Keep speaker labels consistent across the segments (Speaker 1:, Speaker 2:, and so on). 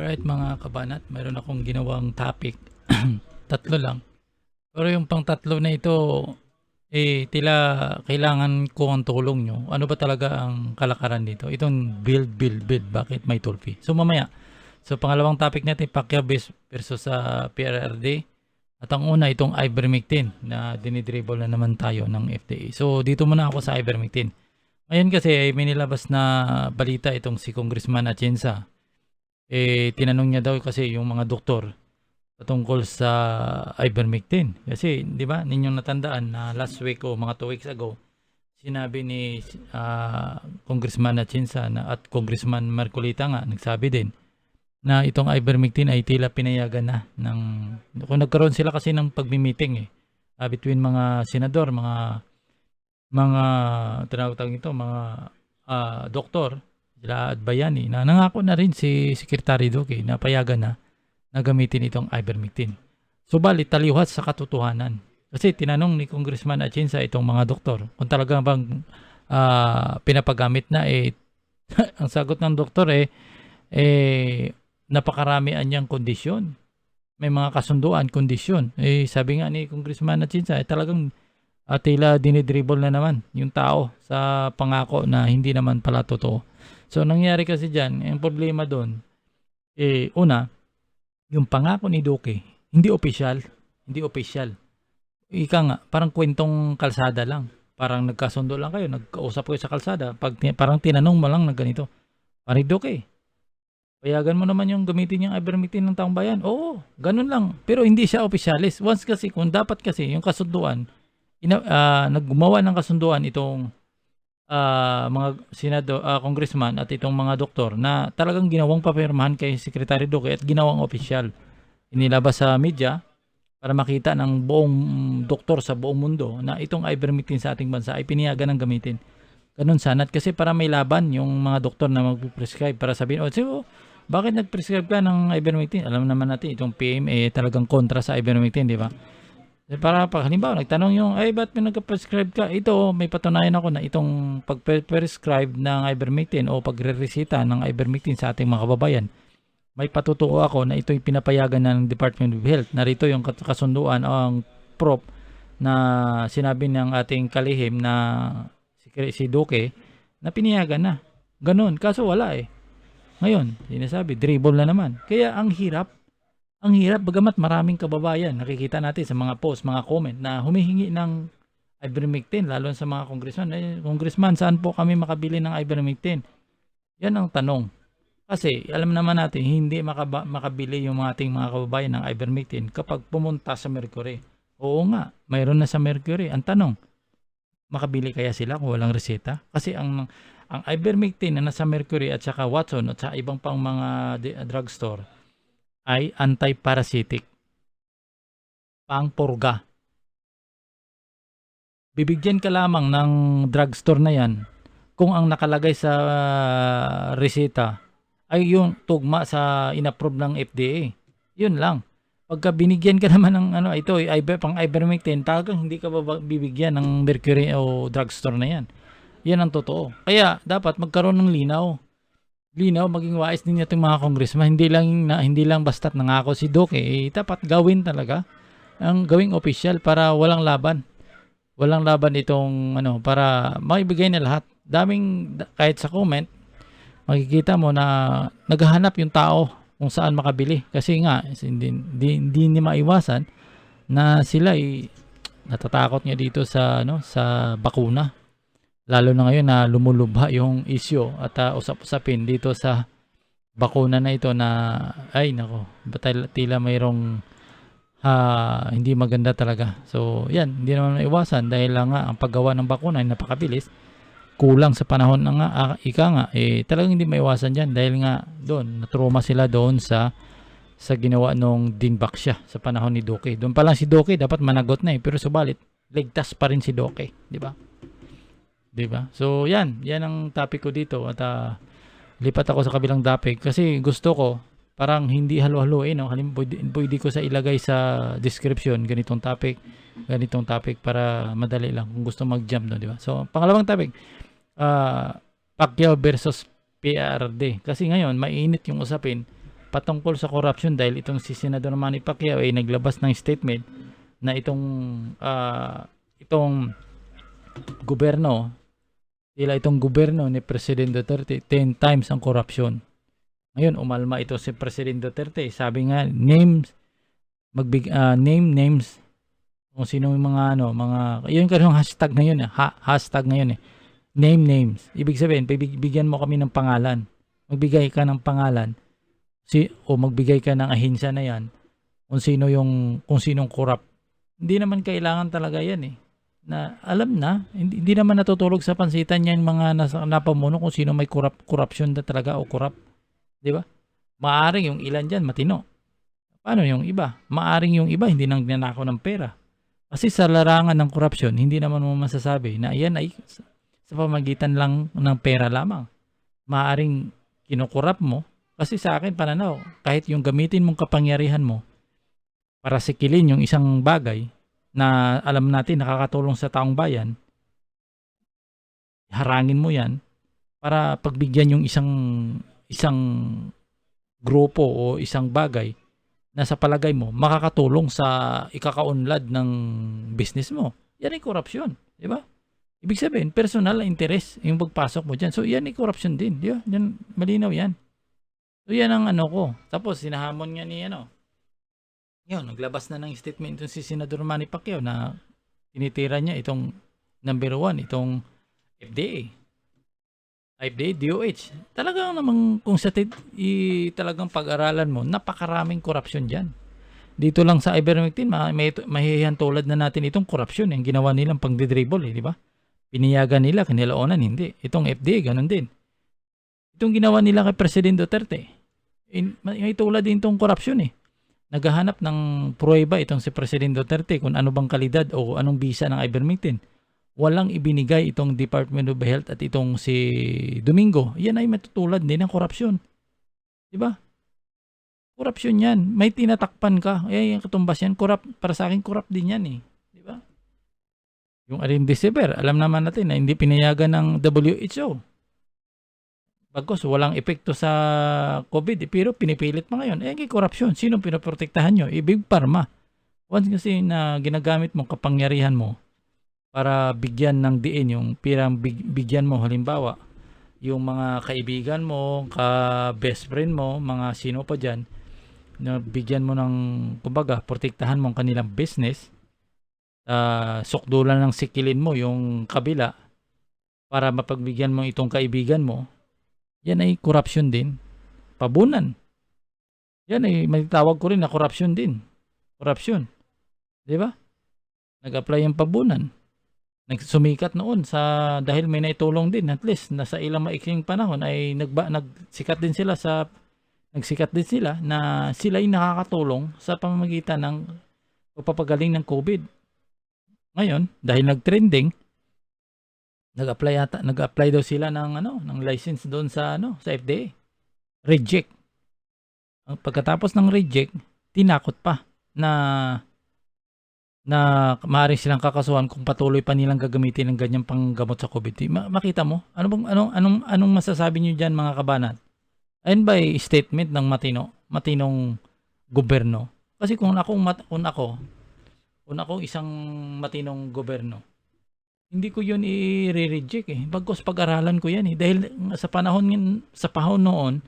Speaker 1: Alright mga kabanat, mayroon akong ginawang topic. Tatlo lang. Pero yung pang tatlo na ito, tila kailangan ko ang tulong nyo. Ano ba talaga ang kalakaran dito? Itong build. Bakit may toll fee? So mamaya. So pangalawang topic natin, Pacquiao versus sa PRRD. At ang una, itong ivermectin na dinidribble na naman tayo ng FDA. So dito muna ako sa ivermectin. Ngayon kasi may nilabas na balita itong si Congressman Atienza. Tinanong niya daw kasi yung mga doktor patungkol sa ivermectin. Kasi, di ba, ninyong natandaan na last week o mga 2 weeks ago, sinabi ni Congressman Atienza at Congressman Marcolita nga, nagsabi din, na itong ivermectin ay tila pinayagan na ng, kung nagkaroon sila kasi ng pagmi-meeting between mga senador, mga tinatawag ito, mga doktor, sila at bayani, na nangako na rin si Secretary Duque na payagan na gamitin itong ivermectin. Subalit taliwas sa katotohanan. Kasi tinanong ni Congressman Atienza itong mga doktor kung talagang bang pinapagamit na ang sagot ng doktor napakaramian niyang kondisyon. May mga kasunduan, kondisyon. Sabi nga ni Congressman Atienza talagang tila dinidribble na naman yung tao sa pangako na hindi naman pala totoo. So nangyari kasi dyan, yung problema doon, una, yung pangako ni Duque, hindi opisyal. Ika nga, parang kwentong kalsada lang. Parang nagkasundo lang kayo, nagkausap kayo sa kalsada. Parang tinanong mo lang na ganito, Pari Duque, payagan mo naman yung gamitin yung ivermectin ng taong bayan. Oo, ganun lang. Pero hindi siya opisyalis. Once kasi, kung dapat kasi yung kasunduan, naggumawa ng kasunduan itong mga congressman at itong mga doktor na talagang ginawang papirmahan kay Secretary Duque at ginawang opisyal. Inilabas sa media para makita ng buong doktor sa buong mundo na itong ivermectin sa ating bansa ay piniyagan ng gamitin. Ganun sana. Kasi para may laban yung mga doktor na mag-prescribe para sabihin, bakit nag-prescribe ka ng ivermectin? Alam naman natin itong PM talagang kontra sa ivermectin, di ba? Para pag halimbawa nagtanong yung ba't may nagpa-prescribe ka? Ito, may patunayan ako na itong pag-prescribe ng ivermectin o pagre-resita ng ivermectin sa ating mga kababayan, may patutuo ako na ito'y pinapayagan ng Department of Health. Narito yung kasunduan ang prop na sinabi ng ating kalihim na si Duque na pinayagan na. Ganun, kaso wala Ngayon, sinasabi, dribble na naman. Kaya ang hirap, bagamat maraming kababayan, nakikita natin sa mga post, mga comment na humihingi ng ivermectin, lalo sa mga congressman. Congressman, saan po kami makabili ng ivermectin? Yan ang tanong. Kasi alam naman natin, hindi makabili yung ating mga kababayan ng ivermectin kapag pumunta sa Mercury. Oo nga, mayroon na sa Mercury. Ang tanong, makabili kaya sila kung walang reseta? Kasi ang ivermectin na nasa Mercury at saka Watson at sa ibang pang mga drugstore ay anti-parasitic, pangpurga. Bibigyan ka lamang ng drugstore na yan kung ang nakalagay sa reseta ay yung tugma sa inapprove ng FDA. Yun lang. Pagka binigyan ka naman ng ito pang ivermectin, talagang hindi ka bibigyan ng Mercury o drugstore na yan. Yan ang totoo. Kaya dapat magkaroon ng linaw, maging wais din itong mga congressman. Hindi lang basta't nangako si Duque, dapat gawin talaga. Ang gawing opisyal para walang laban. Walang laban itong para maibigay na lahat. Kahit sa comment, makikita mo na naghahanap yung tao kung saan makabili. Kasi nga, hindi ni maiwasan na sila natatakot nga dito sa bakuna. Lalo na ngayon na lumulubha yung isyu at usap-usapin dito sa bakuna na ito na tila mayroong hindi maganda talaga. So yan, hindi naman maiwasan dahil nga ang paggawa ng bakuna ay napakabilis. Kulang sa panahon na nga, talagang hindi maiwasan dyan dahil nga doon, natruma sila doon sa ginawa nung Dinbak siya sa panahon ni Duque. Doon pa lang si Duque dapat managot na pero subalit, ligtas pa rin si Duque, di ba? Diba? So yan ang topic ko dito at lipat ako sa kabilang topic kasi gusto ko parang hindi halo-haloin pwede ko sa ilagay sa description ganitong topic para madali lang kung gusto mag-jump di ba? So pangalawang topic, Pacquiao versus PRD kasi ngayon mainit yung usapin patungkol sa corruption dahil itong si Senador Manny Pacquiao ay naglabas ng statement na itong gobyerno, itong gobyerno ni President Duterte 10 times ang corruption. Ngayon, umalma ito si President Duterte. Sabi nga, name names kung sino yung yun yung hashtag ngayon hashtag ngayon name names. Ibig sabihin, bigyan mo kami ng pangalan. Magbigay ka ng pangalan o magbigay ka ng ahensya na yan kung sinong corrupt. Hindi naman kailangan talaga yan na alam na, hindi naman natutulog sa pansitan yan mga napamuno kung sino may corruption na talaga o corrupt. Di ba? Maaring yung ilan dyan matino. Paano yung iba? Maaring yung iba hindi nang nanakaw ng pera. Kasi sa larangan ng corruption, hindi naman mo masasabi na yan ay sa pamagitan lang ng pera lamang. Maaring kinukurap mo. Kasi sa akin pananaw, kahit yung gamitin mong kapangyarihan mo para sikilin yung isang bagay na alam natin nakakatulong sa taong bayan, harangin mo yan para pagbigyan yung isang grupo o isang bagay na sa palagay mo makakatulong sa ikakaunlad ng business mo. Yan ay korupsyon, di ba? Ibig sabihin, personal interest yung pagpasok mo dyan. So, yan ay korupsyon din, di ba? Yan, malinaw yan. So, yan ang ko. Tapos, sinahamon nga ni yun, naglabas na ng statement si Senador Manny Pacquiao na tinitira niya itong number 1, itong FDA, DOH. Talagang namang kung talagang pag-aralan mo, napakaraming korupsyon dyan. Dito lang sa ivermectin, mahihiyan tulad na natin itong korupsyon yung ginawa nilang pang-dribble, di ba? Piniyagan nila, kaniloonan, hindi. Itong FDA, ganun din. Itong ginawa nila kay President Duterte, may tulad din itong korupsyon Naghahanap ng pruweba itong si President Duterte kung ano bang kalidad o anong bisa ng ivermectin. Walang ibinigay itong Department of Health at itong si Domingo. Yan ay matutulad din ng korupsyon. Diba? Korupsyon yan. May tinatakpan ka. Yung katumbas yan. Para sa akin, corrupt din yan Diba? Yung Remdesivir, alam naman natin na hindi pinayagan ng WHO. Bagos, walang epekto sa COVID, pero pinipilit mo ngayon. Yung korupsyon, sino pinoprotektahan nyo? Big Pharma. Once kasi na ginagamit mo kapangyarihan mo para bigyan ng diin yung pirang bigyan mo, halimbawa, yung mga kaibigan mo, ka-best friend mo, mga sino pa dyan, na bigyan mo ng, kumbaga, protektahan mo ang kanilang business, sukdulan ng sikilin mo yung kabila para mapagbigyan mo itong kaibigan mo, yan ay corruption din. Pabunan. Yan ay matitawag ko rin na corruption din. Corruption. Di ba? Nag-apply yung pabunan. Nagsumikat noon dahil may naitulong din. At least nasa ilang maiksing panahon ay nagsikat din sila na sila ay nakakatulong sa pamamagitan ng pagpapagaling ng COVID. Ngayon, dahil nag-trending, nag-apply daw sila ng license doon sa FDA. Reject. Pagkatapos ng reject, tinakot pa na maaaring silang kakasuhan kung patuloy pa nilang gagamitin ng ganyang panggamot sa COVID. Makita mo? Anong masasabi niyo diyan mga kabanat? Ayon ba statement ng matinong gobyerno? Kasi kung ako isang matinong gobyerno, hindi ko yun i-reject Bagkus pag-aralan ko yan Dahil sa panahon noon,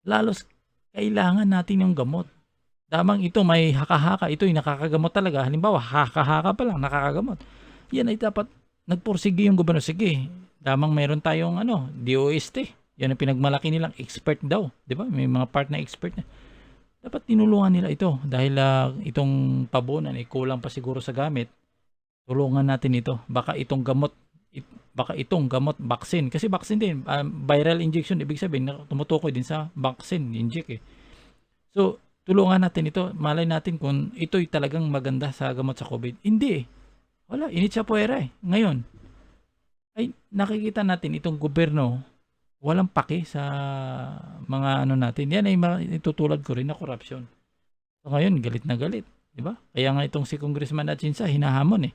Speaker 1: lalos kailangan natin yung gamot. Damang ito may haka-haka, ito yung nakakagamot talaga. Halimbawa, haka-haka pa lang, nakakagamot. Yan ay dapat nagpursige yung gobyerno. Sige, damang mayroon tayong DOST. Yan ang pinagmalaki nilang expert daw. Di ba? May mga part na expert na. Dapat tinulungan nila ito dahil itong pabunan kulang pa siguro sa gamit. Tulungan natin ito. Baka itong gamot, vaccine. Kasi vaccine din, viral injection, ibig sabihin, tumutukoy din sa vaccine, inject So, tulungan natin ito. Malay natin kung ito'y talagang maganda sa gamot sa COVID. Hindi Wala, init sa puwera Ngayon, ay nakikita natin itong gobyerno, walang paki sa mga natin. Yan ay itutulad ko rin na korupsyon. So, ngayon, galit na galit. Diba? Kaya nga itong si Congressman Atienza, hinahamon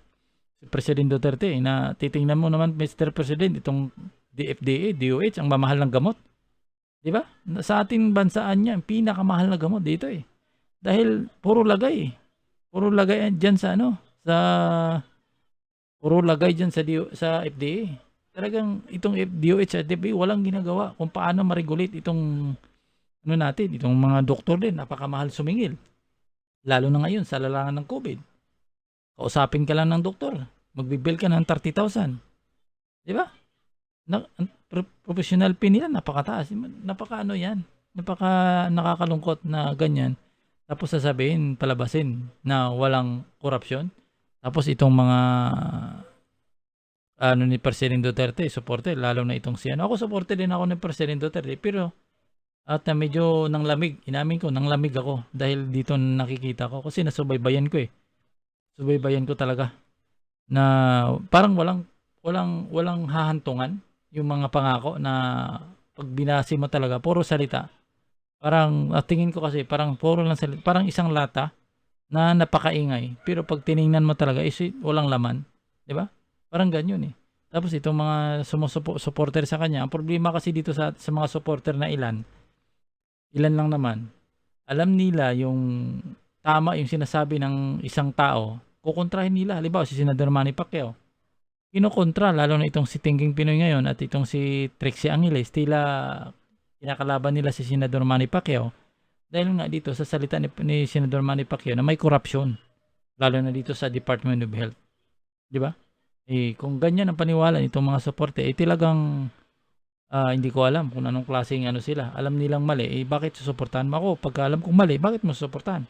Speaker 1: President Duterte na titingnan mo naman Mr. President itong FDA, DOH ang mamahal ng gamot. 'Di ba? Sa ating bansaan yan, pinakamahal na gamot dito eh. Dahil puro lagay eh. Puro lagay dyan sa ano, sa puro lagay dyan sa FDA. Talagang itong DOH at FDA walang ginagawa kung paano ma-regulate itong ano natin, itong mga doktor din, napakamahal sumingil. Lalo na ngayon sa larangan ng COVID. Kausapin ka lang ng doktor, magbibill ka ng 30,000. 'Di ba? Professional fee nila napakataas. Napaka-ano 'yan, napaka nakakalungkot na ganyan. Tapos sasabihin, palabasin na walang korapsyon. Tapos itong mga ano ni President Duterte, suporte, lalo na itong si ano. Ako suporte din ako ni President Duterte, pero at medyo nanglamig, inamin ko, nanglamig ako dahil dito nakikita ko kasi nasubaybayan ko eh. Subaybayan ko talaga na parang walang hahantungan yung mga pangako na pag binase mo talaga puro salita. Parang tingin ko kasi parang puro lang salita, parang isang lata na napakaingay pero pag tiningnan mo talaga is walang laman, 'di ba? Parang ganyan eh. Tapos itong mga supporter sa kanya, ang problema kasi dito sa mga supporter na ilan lang naman, alam nila yung tama yung sinasabi ng isang tao, kukontrahin nila. Halimbawa si Senador Manny Pacquiao, kinokontra lalo na itong si Tingking Pinoy ngayon at itong si Trixie Angeles, tila kinakalaban nila si Senador Manny Pacquiao dahil nga dito sa salita ni Senador Manny Pacquiao na may korupsyon, lalo na dito sa Department of Health. 'Di ba? Eh kung ganyan ang paniwala nitong mga suporte, eh talagang hindi ko alam kung anong klaseng ano sila. Alam nilang mali, eh bakit susuportahan mo ako? Pagka alam kong mali, bakit mo susuportahan?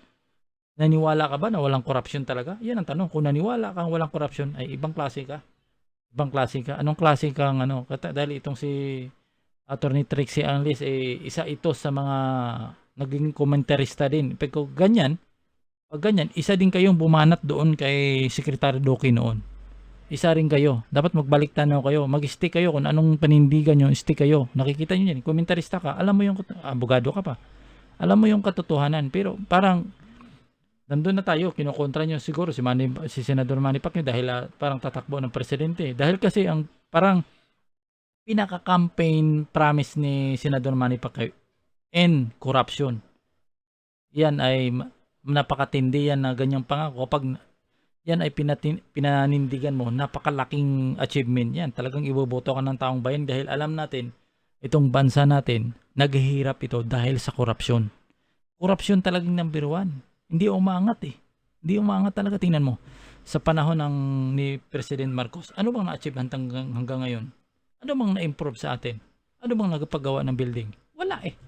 Speaker 1: Naniwala ka ba na walang korupsyon talaga? Yan ang tanong. Kung naniwala kang walang korupsyon, ay ibang klase ka. Ibang klase ka. Anong klase kang ano? Dahil itong si Attorney Trixie Angeles, eh, isa ito sa mga naging komentarista din. Pag ganyan, isa din kayong bumanat doon kay Secretary Duque noon. Isa rin kayo. Dapat magbalik tanaw kayo. Mag-stick kayo kung anong panindigan nyo, stick kayo. Nakikita nyo yan. Komentarista ka. Alam mo yung, abogado ka pa. Alam mo yung katotohanan. Pero parang, nandun na tayo. Kinokontra nyo siguro si Senador Manny Pacquiao dahil parang tatakbo ng presidente. Dahil kasi ang parang pinaka-campaign promise ni Senador Manny Pacquiao, end corruption. Yan ay napakatindi yan na ganyang pangako. Kapag yan ay pinanindigan mo, napakalaking achievement yan. Talagang iboboto ka ng taong bayan dahil alam natin, itong bansa natin, naghihirap ito dahil sa korupsyon. Korupsyon talagang number one. Hindi umaangat eh. Hindi umaangat talaga. Tingnan mo, sa panahon ni President Marcos, ano bang na-achieve hanggang ngayon? Ano bang na-improve sa atin? Ano bang nagpagawa ng building? Wala eh.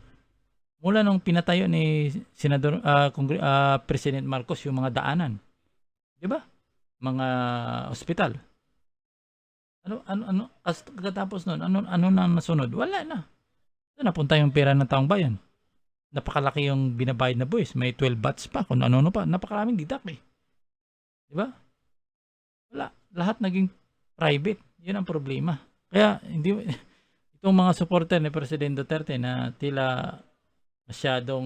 Speaker 1: Mula nung pinatayo ni Senador President Marcos yung mga daanan, 'di ba? Mga ospital. Ano katapos noon, ano na nasunod? Wala na. Saan napunta yung pera ng taong bayan? Napakalaki yung binabayad na buwis, may 12 bats pa, kung ano pa, napakaraming deduct eh. 'Di ba? Wala, lahat naging private. 'Yun ang problema. Kaya hindi itong mga supporter ni President Duterte na tila masyado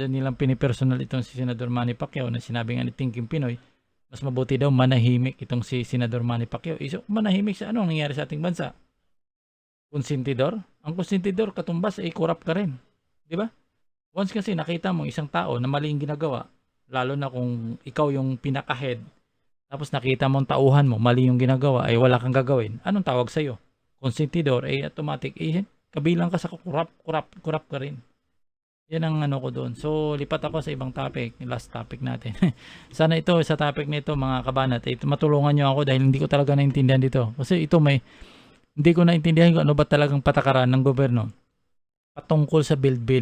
Speaker 1: nilang pinipersonal itong si Senador Manny Pacquiao na sinabi nga ni Tingking Pinoy, mas mabuti daw manahimik itong si Senador Manny Pacquiao. Manahimik sa anong nangyayari sa ating bansa? Konsentidor? Ang konsentidor katumbas ay corrupt ka rin. 'Di ba? Once kasi nakita mo isang tao na maling ginagawa, lalo na kung ikaw yung pinaka-head, tapos nakita mo ang tauhan mo, mali yung ginagawa, ay wala kang gagawin, anong tawag sa'yo? Konsentidor, ay automatic, kabilang ka sa corrupt ka rin. Yan ang ano ko doon. So, lipat ako sa ibang topic, last topic natin. Sana ito, sa topic nito mga kabanat, matulungan nyo ako dahil hindi ko talaga naintindihan dito. Kasi ito hindi ko naintindihan kung ano ba talagang patakaran ng gobyerno patungkol sa bill.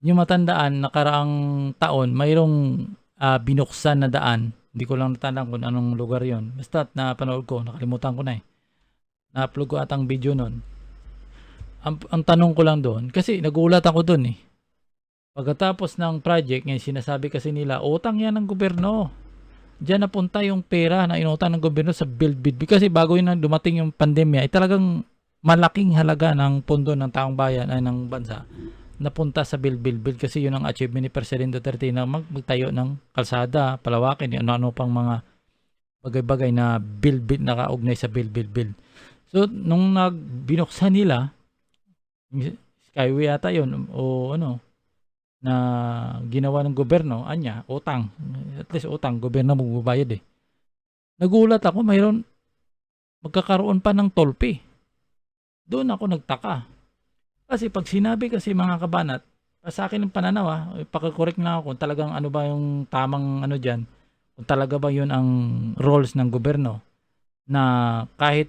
Speaker 1: Yung matandaan, nakaraang taon, mayroong binuksan na daan. Hindi ko lang natandaan kung anong lugar yon. Basta napanood ko, nakalimutan ko na eh. Na-upload ko atang video nun. Ang tanong ko lang doon, kasi nagulat ako doon eh. Pagkatapos ng project, ngayon sinasabi kasi nila, utang yan ng gobyerno. Diyan napunta yung pera na inutang ng gobyerno sa build. Kasi bago yun dumating yung pandemya, ay talagang malaking halaga ng pondo ng taong bayan ay ng bansa napunta sa build kasi yun ang achievement ni President Duterte na magtayo ng kalsada, palawakin, ano pang mga bagay-bagay na build nakaugnay sa build. So nung binuksan nila, Skyway yata yun o ano, na ginawa ng gobyerno, anya, utang. At least utang, gobyerno magbabayad eh. Nagulat ako, mayroon, magkakaroon pa ng toll fee. Doon ako nagtaka. Kasi pag sinabi kasi mga kabanat, sa akin ng pananaw paki-correct lang ako kung talagang ano ba yung tamang ano diyan, kung talaga ba yun ang roles ng gobyerno na kahit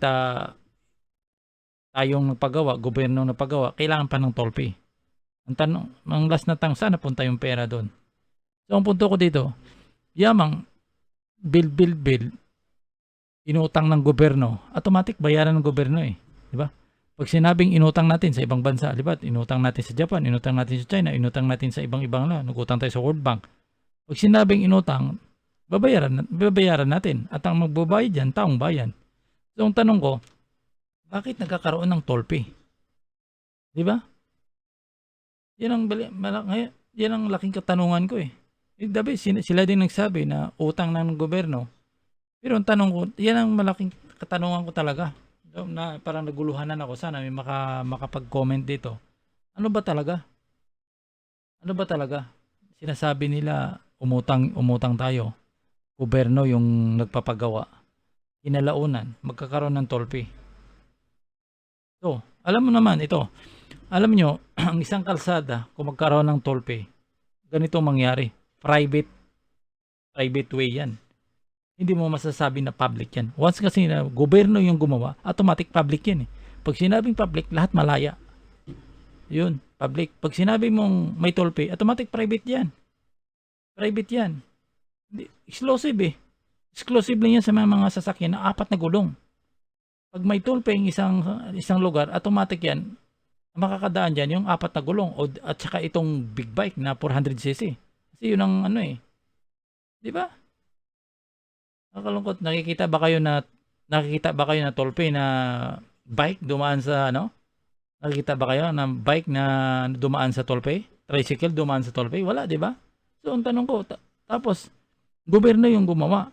Speaker 1: tayong nagpagawa, gobyerno nagpagawa, kailangan pa ng toll fee. Ang tanong, ang last na tanong, saan napunta yung pera doon? So ang punto ko dito, yamang bill, inutang ng gobyerno, automatic bayaran ng gobyerno eh. Di ba? Pag sinabing inutang natin sa ibang bansa, di ba? Inutang natin sa Japan, inutang natin sa China, inutang natin sa ibang na, nagutang tayo sa World Bank. Pag sinabing inutang, babayaran natin. At ang magbabayad dyan, taong bayan. So ang tanong ko, bakit nagkakaroon ng toll fee? Di ba? Yan ang laking katanungan ko eh. Dabi, sila din nagsabi na utang ng gobyerno. Pero ang tanong ko, yan ang malaking katanungan ko talaga. Na parang naguluhanan ako, sana may makapag-comment dito. Ano ba talaga? Ano ba talaga? Sinasabi nila umutang tayo. Gobyerno yung nagpapagawa. Inalaunan, magkakaroon ng toll fee. So, alam mo naman ito. Alam nyo, ang isang kalsada, kung magkaroon ng toll fee, ganito mangyari. Private way yan. Hindi mo masasabi na public yan. Once kasi na gobyerno yung gumawa, automatic public yan eh. Pag sinabing public, lahat malaya. Yun, public. Pag sinabi mong may toll fee, automatic private yan. Private yan. Exclusive eh. Exclusive lang yan sa mga sasakyan na 4 na gulong. Pag may toll fee isang lugar, automatic yan. Makakadaan dyan yung 4 na gulong at saka itong big bike na 400cc. Kasi yun ang ano eh. Di ba? Nakalungkot. Nakikita ba kayo na toll fee na bike dumaan sa ano? Nakikita ba kayo na bike na dumaan sa toll fee? Tricycle dumaan sa toll fee? Wala, di ba? So ang tanong ko, tapos gobyerno yung gumawa.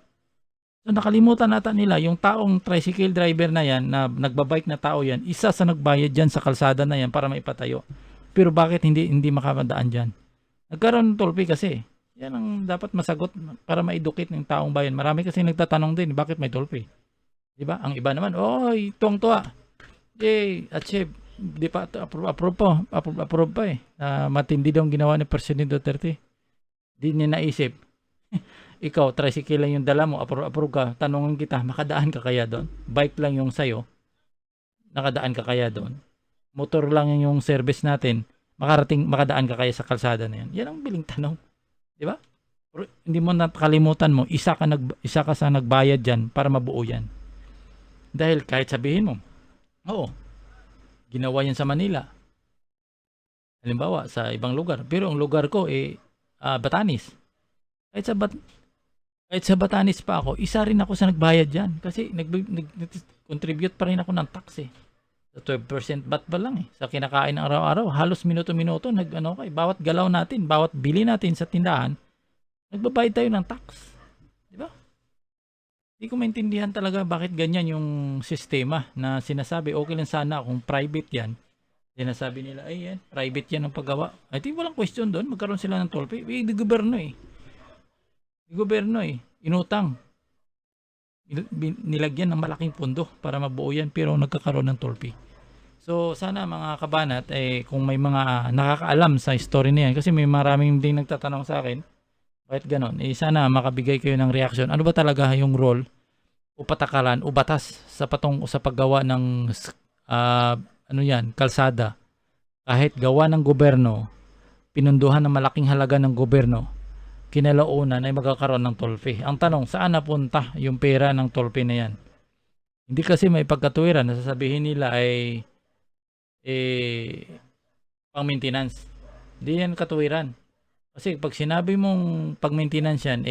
Speaker 1: So nakalimutan nata nila yung taong tricycle driver na yan, na nagbabike na tao yan, isa sa nagbayad dyan sa kalsada na yan para maipatayo. Pero bakit hindi makapadaan dyan? Nagkaroon ng toll fee kasi. Yan ang dapat masagot para ma-educate ng taong bayan. Marami kasi nagtatanong din, bakit may toll fee? Di ba? Ang iba naman, oy, tuwang-tuwa. Yay, achieve. Di pa, approve pa eh. Matindi daw ang ginawa ni President Duterte. Di niya naisip. Ikaw, tricycle lang yung dala mo, approve ka, tanongin kita, makadaan ka kaya doon? Bike lang yung sayo, nakadaan ka kaya doon? Motor lang yung service natin, makadaan ka kaya sa kalsada na yan? Yan ang biling tanong. Di ba? Hindi mo nakalimutan mo, isa ka sa nagbayad dyan para mabuo yan. Dahil kahit sabihin mo, oo, ginawa yan sa Manila. Halimbawa, sa ibang lugar. Pero ang lugar ko Batanes. Kahit sa Batanes pa ako, isa rin ako sa nagbayad dyan. Kasi nag-contribute pa rin ako ng tax eh. Sa 12% bat ba lang eh. Sa kinakain ng araw-araw, halos minuto-minuto, bawat galaw natin, bawat bili natin sa tindahan, nagbabayad tayo ng tax. Di ba? Hindi ko maintindihan talaga bakit ganyan yung sistema na sinasabi, okay lang sana kung private yan. Sinasabi nila, ay yan, private yan ang paggawa. I think walang question doon, magkaroon sila ng toll fee. Di gobyerno eh. Inutang. Nilagyan ng malaking pondo para mabuo yan, pero nagkakaroon ng toll fee. So sana mga kabanat, kung may mga nakakaalam sa story na yan, kasi may maraming din nagtatanong sa akin, bakit ganon? Sana makabigay kayo ng reaction. Ano ba talaga yung role o patakaran o batas sa paggawa ng kalsada? Kahit gawa ng gobyerno, pinunduhan ng malaking halaga ng gobyerno, kinalaunan ay magkakaroon ng toll fee. Ang tanong, saan napunta yung pera ng toll fee na yan? Hindi kasi may pagkatuwiran na sasabihin nila ay pang maintenance. Hindi yan katuwiran. Kasi pag sinabi mong pag maintenance yan,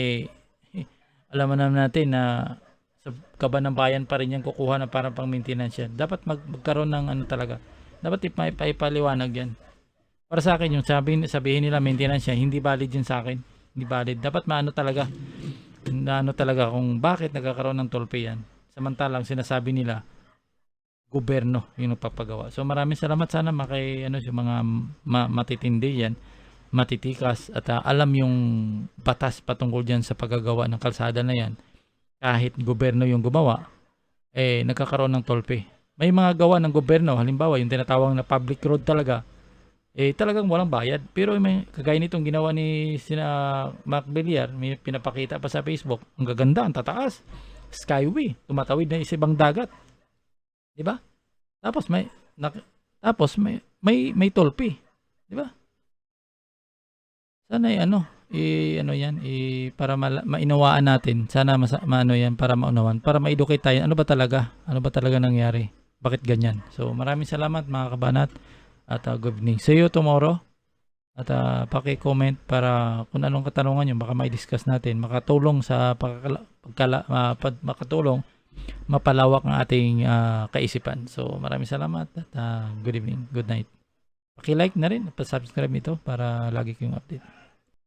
Speaker 1: alam naman natin na sa kaban ng bayan pa rin yan kukuha na parang pang maintenance yan. Dapat magkaroon ng talaga. Dapat ipaliwanag yan. Para sa akin, yung sabihin nila maintenance yan, hindi valid yun sa akin. Hindi valid. Dapat maano talaga kung bakit nagkakaroon ng toll fee yan. Samantalang sinasabi nila gobyerno yung nagpapagawa. So maraming salamat, sana yung mga matitindi yan, matitikas, at alam yung batas patungkol dyan sa paggagawa ng kalsada na yan. Kahit gobyerno yung gumawa, nagkakaroon ng tolpe. May mga gawa ng gobyerno, halimbawa yung tinatawag na public road talaga, talagang walang bayad. Pero may kagaya nitong ginawa ni sina Mark Villar, may pinapakita pa sa Facebook, ang gaganda, ang tataas, skyway, tumatawid na sa ibang dagat, di ba? Tapos may tolpe, di ba? Sana para mainawaan natin. Sana yan para maunawan, para ma-educate tayo. Ano ba talaga nangyari? Bakit ganyan? So maraming salamat mga kabanat, at good evening. See you tomorrow. At paki-comment para kung anong katanungan nyo, baka mai-discuss natin, makatulong sa makatulong mapalawak ang ating kaisipan. So maraming salamat at good evening, good night. Paki-like na rin, pa-subscribe nito para lagi kayong update.